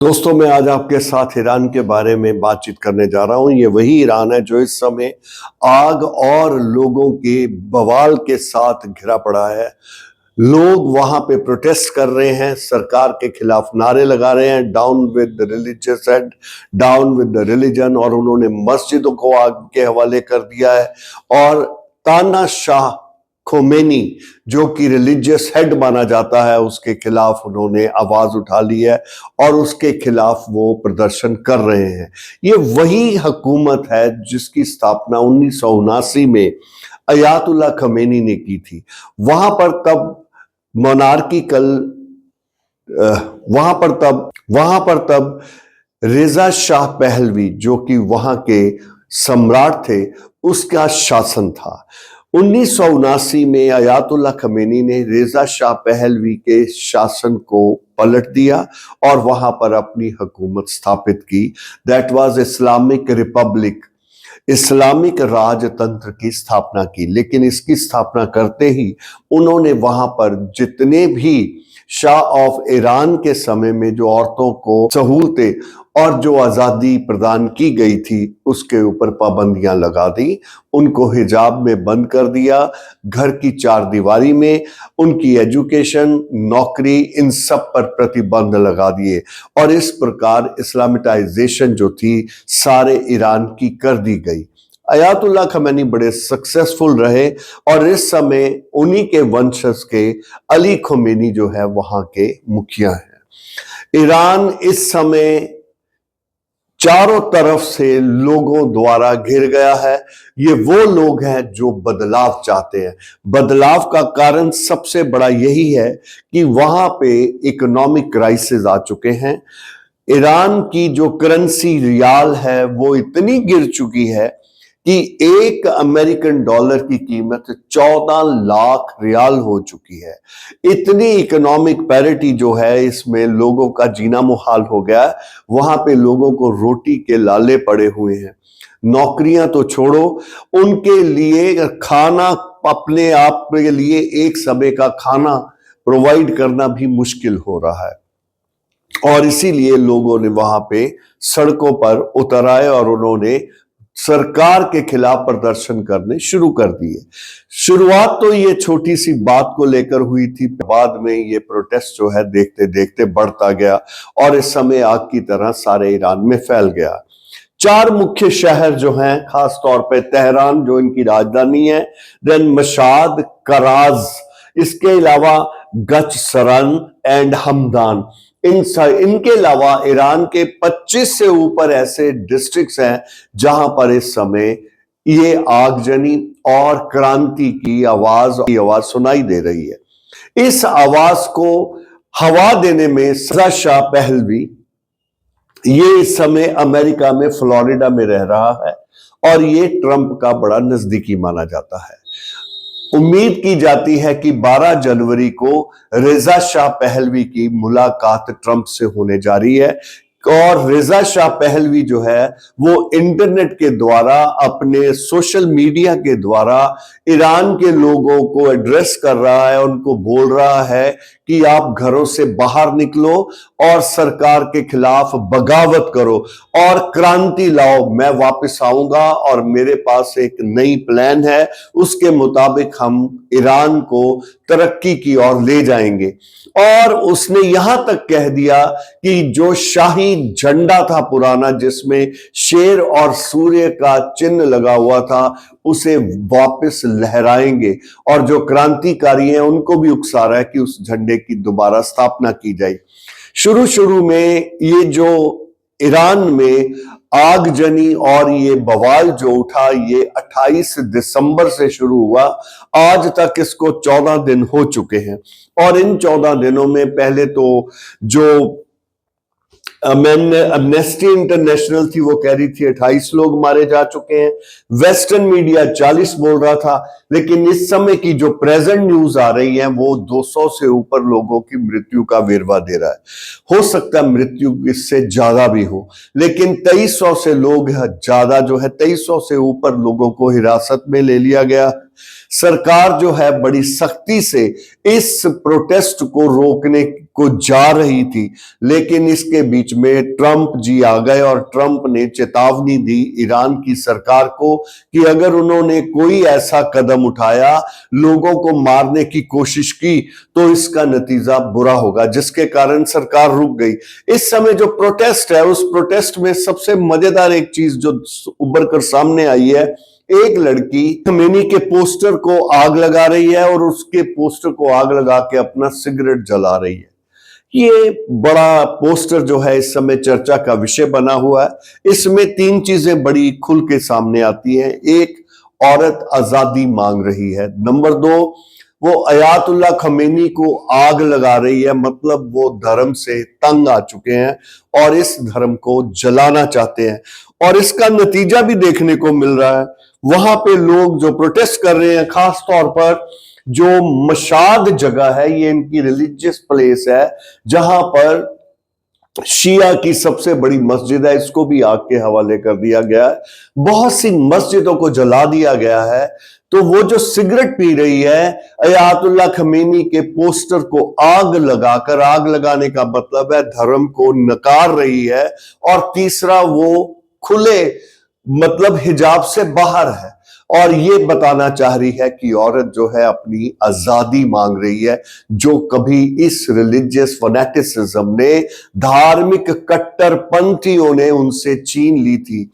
दोस्तों, मैं आज आपके साथ ईरान के बारे में बातचीत करने जा रहा हूं। ये वही ईरान है जो इस समय आग और लोगों के बवाल के साथ घिरा पड़ा है। लोग वहां पे प्रोटेस्ट कर रहे हैं, सरकार के खिलाफ नारे लगा रहे हैं, down with the religious head, down with the religion, और उन्होंने मस्जिदों को आग के हवाले कर दिया है। और तानाशाह खोमेनी, जो कि रिलीजियस हेड माना जाता है, उसके खिलाफ उन्होंने आवाज उठा ली है और उसके खिलाफ वो प्रदर्शन कर रहे हैं। ये वही हुकूमत है जिसकी स्थापना 1979 में अयातुल्ला खमेनी ने की थी। वहां पर तब मोनार्किकल वहां पर तब रेजा शाह पहलवी, जो कि वहां के सम्राट थे, उसका शासन था। 1979 में अयातुल्ला खमेनी ने रेजा शाह पहलवी के शासन को पलट दिया और वहां पर अपनी हुकूमत स्थापित की। That was Islamic republic, Islamic राजतंत्र की स्थापना की। लेकिन इसकी स्थापना करते ही उन्होंने वहां पर जितने भी शाह ऑफ ईरान के समय में जो औरतों को सहूलतें और जो आज़ादी प्रदान की गई थी, उसके ऊपर पाबंदियां लगा दी। उनको हिजाब में बंद कर दिया, घर की चार दीवारी में, उनकी एजुकेशन, नौकरी, इन सब पर प्रतिबंध लगा दिए। और इस प्रकार इस्लामिटाइजेशन जो थी सारे ईरान की कर दी गई। अयातुल्ला खमेनी बड़े सक्सेसफुल रहे और इस समय उन्हीं के वंशज के अली खोमेनी जो है वहां के मुखिया हैं। ईरान इस समय चारों तरफ से लोगों द्वारा घिर गया है। ये वो लोग हैं जो बदलाव चाहते हैं। बदलाव का कारण सबसे बड़ा यही है कि वहां पे इकोनॉमिक क्राइसिस आ चुके हैं। ईरान की जो करेंसी रियाल है वो इतनी गिर चुकी है कि एक अमेरिकन डॉलर की कीमत 14 लाख रियाल हो चुकी है। इतनी इकोनॉमिक पैरिटी जो है, इसमें लोगों का जीना मुहाल हो गया है। वहां पे लोगों को रोटी के लाले पड़े हुए हैं। नौकरियां तो छोड़ो, उनके लिए खाना, अपने आप के लिए एक समय का खाना प्रोवाइड करना भी मुश्किल हो रहा है। और इसीलिए लोगों ने वहां पे सड़कों पर उतर आए और उन्होंने सरकार के खिलाफ प्रदर्शन करने शुरू कर दिए। शुरुआत तो ये छोटी सी बात को लेकर हुई थी, बाद में ये प्रोटेस्ट जो है देखते देखते बढ़ता गया और इस समय आग की तरह सारे ईरान में फैल गया। चार मुख्य शहर जो हैं, खास तौर पे तेहरान जो इनकी राजधानी है, देन मशाद, कराज, इसके अलावा गच सरन एंड हमदान, इनके अलावा ईरान के 25 से ऊपर ऐसे डिस्ट्रिक्ट्स हैं जहां पर इस समय ये आगजनी और क्रांति की आवाज सुनाई दे रही है। इस आवाज को हवा देने में रेजा शाह पहलवी, ये इस समय अमेरिका में फ्लोरिडा में रह रहा है और ये ट्रंप का बड़ा नजदीकी माना जाता है। उम्मीद की जाती है कि 12 जनवरी को रेजा शाह पहलवी की मुलाकात ट्रंप से होने जा रही है और रेजा शाह पहलवी जो है वो इंटरनेट के द्वारा, अपने सोशल मीडिया के द्वारा ईरान के लोगों को एड्रेस कर रहा है, उनको बोल रहा है कि आप घरों से बाहर निकलो और सरकार के खिलाफ बगावत करो और क्रांति लाओ। मैं वापस आऊंगा और मेरे पास एक नई प्लान है, उसके मुताबिक हम ईरान को तरक्की की ओर ले जाएंगे। और उसने यहां तक कह दिया कि जो शाही झंडा था पुराना, जिसमें शेर और सूर्य का चिन्ह लगा हुआ था, उसे वापस लहराएंगे और जो क्रांतिकारी हैं उनको भी उकसा रहा है कि उस झंडे की दोबारा स्थापना की जाए। शुरू में ये जो ईरान में आगजनी और ये बवाल जो उठा, ये 28 दिसंबर से शुरू हुआ, आज तक इसको 14 दिन हो चुके हैं। और इन 14 दिनों में पहले तो जो अमनेस्टी इंटरनेशनल थी वो कह रही थी 28 लोग मारे जा चुके हैं, वेस्टर्न मीडिया 40 बोल रहा था, लेकिन इस समय की जो प्रेजेंट न्यूज आ रही है वो 200 से ऊपर लोगों की मृत्यु का वेरवा दे रहा है। हो सकता है मृत्यु इससे ज्यादा भी हो, लेकिन 2300 से लोग ज्यादा जो है 2300 से ऊपर लोगों को हिरासत में ले लिया गया। सरकार जो है बड़ी सख्ती से इस प्रोटेस्ट को रोकने की को जा रही थी, लेकिन इसके बीच में ट्रंप जी आ गए और ट्रंप ने चेतावनी दी ईरान की सरकार को कि अगर उन्होंने कोई ऐसा कदम उठाया, लोगों को मारने की कोशिश की, तो इसका नतीजा बुरा होगा, जिसके कारण सरकार रुक गई। इस समय जो प्रोटेस्ट है, उस प्रोटेस्ट में सबसे मजेदार एक चीज जो उभर कर सामने आई है, एक लड़की खमेनी के पोस्टर को आग लगा रही है और उसके पोस्टर को आग लगा के अपना सिगरेट जला रही है। ये बड़ा पोस्टर जो है इस समय चर्चा का विषय बना हुआ है। इसमें 3 चीजें बड़ी खुल के सामने आती हैं। एक, औरत आजादी मांग रही है। नंबर 2, वो अयातुल्ला खमेनी को आग लगा रही है, मतलब वो धर्म से तंग आ चुके हैं और इस धर्म को जलाना चाहते हैं। और इसका नतीजा भी देखने को मिल रहा है। वहां पे लोग जो प्रोटेस्ट कर रहे हैं, खास तौर पर जो मशाद जगह है, ये इनकी रिलीजियस प्लेस है, जहां पर शिया की सबसे बड़ी मस्जिद है, इसको भी आग के हवाले कर दिया गया है। बहुत सी मस्जिदों को जला दिया गया है। तो वो जो सिगरेट पी रही है, अयातुल्ला खमेनी के पोस्टर को आग लगाकर, आग लगाने का मतलब है धर्म को नकार रही है। और तीसरा, वो खुले मतलब हिजाब से बाहर है और ये बताना चाह रही है कि औरत जो है अपनी आजादी मांग रही है, जो कभी इस रिलीजियस फनेटिसिज्म ने, धार्मिक कट्टरपंथियों ने उनसे छीन ली थी।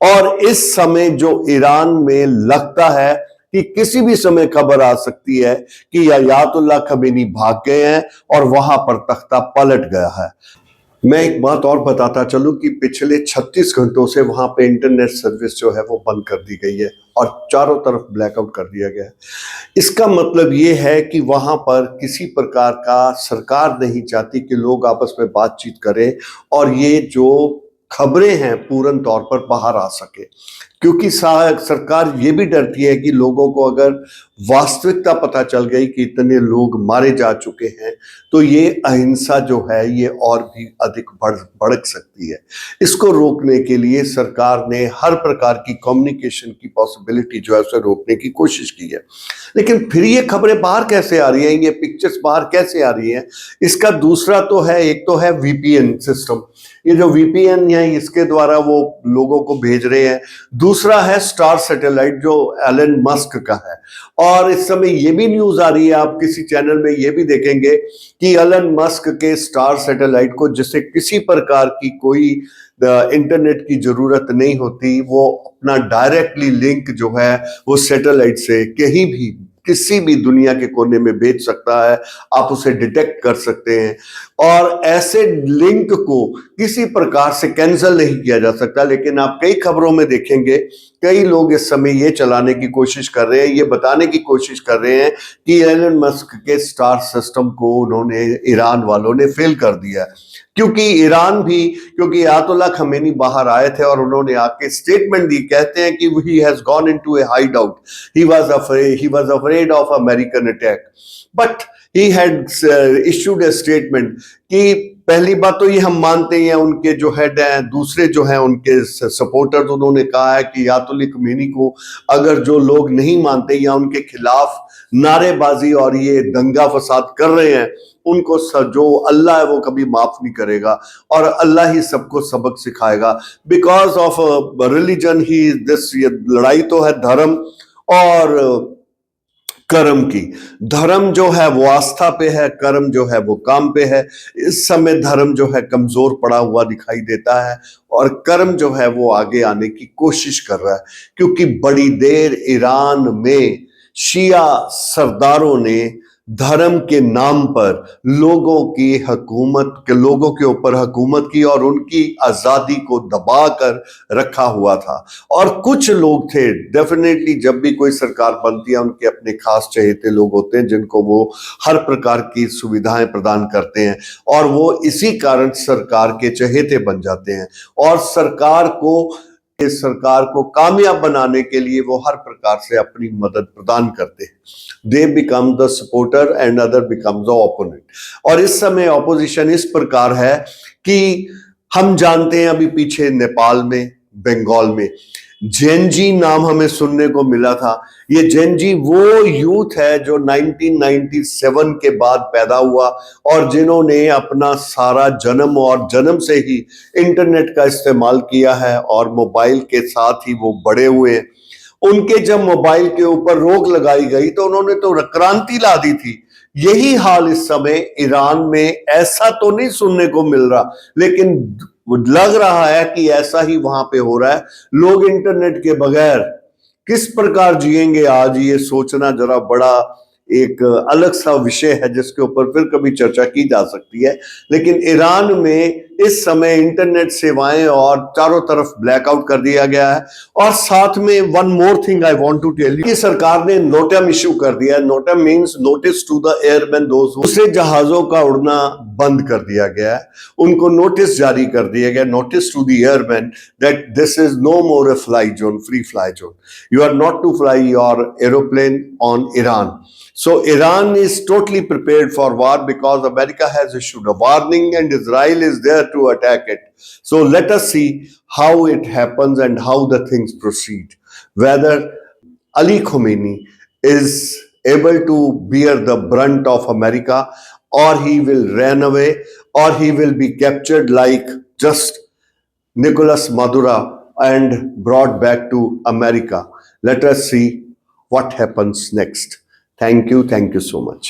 और इस समय जो ईरान में लगता है कि किसी भी समय खबर आ सकती है कि अयातुल्ला खमेनी भाग गए हैं और वहां पर तख्ता पलट गया है। मैं एक बात और बताता चलूं कि पिछले 36 घंटों से वहां पे इंटरनेट सर्विस जो है वो बंद कर दी गई है और चारों तरफ ब्लैकआउट कर दिया गया है। इसका मतलब ये है कि वहां पर किसी प्रकार का, सरकार नहीं चाहती कि लोग आपस में बातचीत करें और ये जो खबरें हैं पूर्ण तौर पर बाहर आ सके, क्योंकि सरकार ये भी डरती है कि लोगों को अगर वास्तविकता पता चल गई कि इतने लोग मारे जा चुके हैं, तो ये अहिंसा जो है ये और भी अधिक भड़क सकती है। इसको रोकने के लिए सरकार ने हर प्रकार की कम्युनिकेशन की पॉसिबिलिटी जो है उसे रोकने की कोशिश की है। लेकिन फिर ये खबरें बाहर कैसे आ रही हैं, ये पिक्चर्स बाहर कैसे आ रही हैं? इसका दूसरा तो है, एक तो है वीपीएन सिस्टम, ये जो वीपीएन है इसके द्वारा वो लोगों को भेज रहे हैं। दूसरा है स्टार सैटेलाइट जो एलन मस्क का है। और इस समय ये भी न्यूज आ रही है, आप किसी चैनल में ये भी देखेंगे कि एलन मस्क के स्टार सैटेलाइट को, जिसे किसी प्रकार की कोई इंटरनेट की जरूरत नहीं होती, वो अपना डायरेक्टली लिंक जो है वो सैटेलाइट से कहीं भी किसी भी दुनिया के कोने में भेज सकता है। आप उसे डिटेक्ट कर सकते हैं और ऐसे लिंक को किसी प्रकार से कैंसिल नहीं किया जा सकता। लेकिन आप कई खबरों में देखेंगे, कई लोग इस समय ये चलाने की कोशिश कर रहे हैं, ये बताने की कोशिश कर रहे हैं कि एलन मस्क के स्टार सिस्टम को उन्होंने, ईरान वालों ने फेल कर दिया है। क्योंकि ईरान भी, क्योंकि आयतुल्ला खमेनी बाहर आए थे और उन्होंने आके स्टेटमेंट दी, कहते हैं कि he has gone into A hideout, he was afraid of American attack, but he had issued A statement कि पहली बात तो ये हम मानते हैं उनके जो हेड हैं, दूसरे जो हैं उनके सपोर्टर, उन्होंने कहा है कि अयातुल्ला खमेनी को अगर जो लोग नहीं मानते या उनके खिलाफ नारेबाजी और ये दंगा फसाद कर रहे हैं, उनको जो अल्लाह है वो कभी माफ नहीं करेगा और अल्लाह ही सबको सबक सिखाएगा। Because of religion he this, ये लड़ाई तो है धर्म और कर्म की। धर्म जो है वो आस्था पे है, कर्म जो है वो काम पे है। इस समय धर्म जो है कमजोर पड़ा हुआ दिखाई देता है और कर्म जो है वो आगे आने की कोशिश कर रहा है, क्योंकि बड़ी देर ईरान में शिया सरदारों ने धर्म के नाम पर लोगों की हुकूमत के, लोगों के ऊपर हुकूमत की और उनकी आजादी को दबाकर रखा हुआ था। और कुछ लोग थे, डेफिनेटली जब भी कोई सरकार बनती है उनके अपने खास चहेते लोग होते हैं जिनको वो हर प्रकार की सुविधाएं प्रदान करते हैं और वो इसी कारण सरकार के चहेते बन जाते हैं और सरकार को कामयाब बनाने के लिए वो हर प्रकार से अपनी मदद प्रदान करते हैं। They become the supporter and other become the opponent. और इस समय ऑपोजिशन इस प्रकार है कि हम जानते हैं अभी पीछे नेपाल में, बंगाल में जेनजी नाम हमें सुनने को मिला था। ये जेनजी वो यूथ है जो 1997 के बाद पैदा हुआ और जिन्होंने अपना सारा जन्म और जन्म से ही इंटरनेट का इस्तेमाल किया है और मोबाइल के साथ ही वो बड़े हुए हैं। उनके जब मोबाइल के ऊपर रोक लगाई गई तो उन्होंने तो क्रांति ला दी थी। यही हाल इस समय ईरान में, ऐसा तो नहीं सुनने को मिल रहा लेकिन लग रहा है कि ऐसा ही वहां पे हो रहा है। लोग इंटरनेट के बगैर किस प्रकार जिएंगे आज, ये सोचना जरा बड़ा एक अलग सा विषय है जिसके ऊपर फिर कभी चर्चा की जा सकती है। लेकिन ईरान में इस समय इंटरनेट सेवाएं और चारों तरफ ब्लैकआउट कर दिया गया है। और साथ में one more thing I want to tell you कि सरकार ने नोटम इशू कर दिया है। NOTAM means notice to the airman, दूसरे जहाजों का उड़ना बंद कर दिया गया है। उनको नोटिस जारी कर दिया गया, notice to the airman that this is no more a fly zone, free fly zone, you are not to fly your aeroplane on Iran. So Iran is totally prepared for war because America has issued a warning and Israel is there to attack it. So let us see how it happens and how the things proceed. Whether Ali Khomeini is able to bear the brunt of America, or he will run away, or he will be captured like just Nicolas Maduro and brought back to America. Let us see what happens next. Thank you so much.